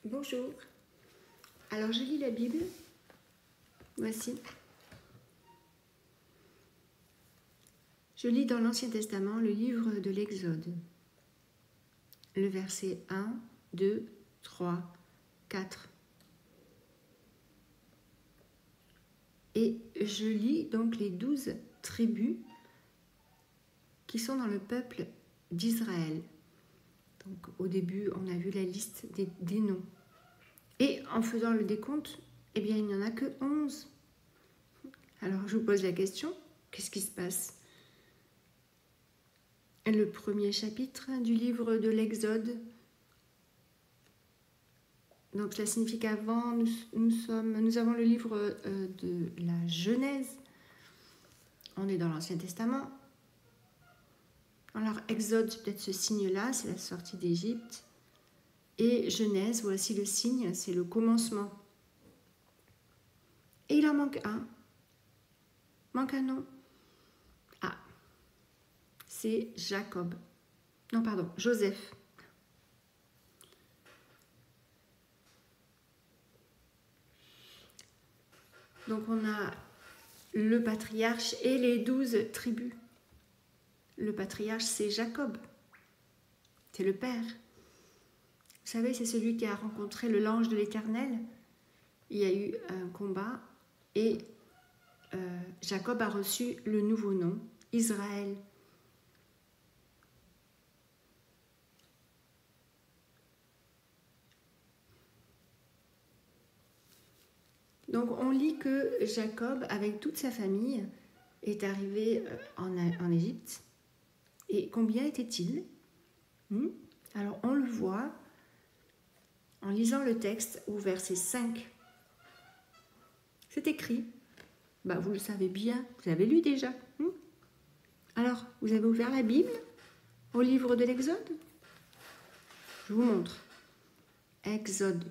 Bonjour. Alors je lis la Bible. Voici. Je lis dans l'Ancien Testament le livre de l'Exode. Le verset 1, 2, 3, 4. Et je lis donc les 12 tribus qui sont dans le peuple d'Israël. Donc au début, on a vu la liste des noms. Et en faisant le décompte, eh bien, il n'y en a que 11. Alors, je vous pose la question, qu'est-ce qui se passe? Le premier chapitre du livre de l'Exode. Donc, cela signifie qu'avant, nous avons le livre de la Genèse. On est dans l'Ancien Testament. Alors, Exode, c'est peut-être ce signe-là, c'est la sortie d'Égypte. Et Genèse, voici le signe, c'est le commencement. Et il en manque un. Manque un nom. Ah, c'est Jacob. Non, pardon, Joseph. Donc on a le patriarche et les 12 tribus. Le patriarche, c'est Jacob. C'est le père. Vous savez, c'est celui qui a rencontré l'ange de l'Éternel. Il y a eu un combat et Jacob a reçu le nouveau nom, Israël. Donc on lit que Jacob, avec toute sa famille, est arrivé en Égypte. Et combien était-il? Alors on le voit en lisant le texte au verset 5. C'est écrit. Vous le savez bien, vous avez lu déjà. Alors, vous avez ouvert la Bible au livre de l'Exode? Je vous montre. Exode.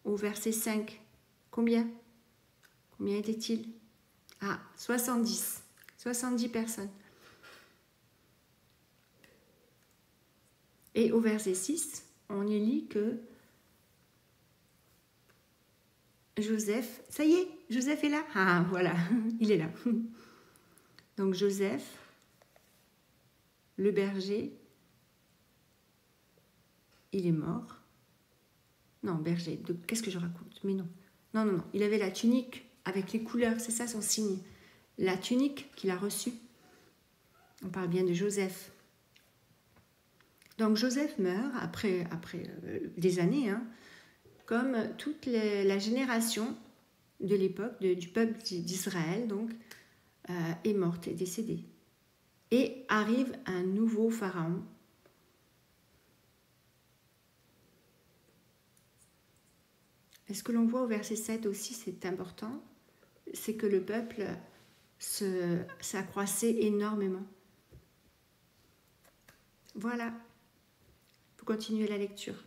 Au verset 5. Combien était-il? Ah, 70. 70 personnes. Et au verset 6, on y lit que Joseph, ça y est, Joseph est là. Ah, voilà, il est là. Donc Joseph, le berger, il est mort. Non, berger, qu'est-ce que je raconte? Mais non. Non, il avait la tunique avec les couleurs, c'est ça son signe. La tunique qu'il a reçue. On parle bien de Joseph. Donc Joseph meurt après des années, comme toute la génération de l'époque du peuple d'Israël, donc, est morte, est décédée. Et arrive un nouveau pharaon. Et ce que l'on voit au verset 7 aussi, c'est important, c'est que le peuple s'accroissait énormément. Voilà. Vous continuez la lecture.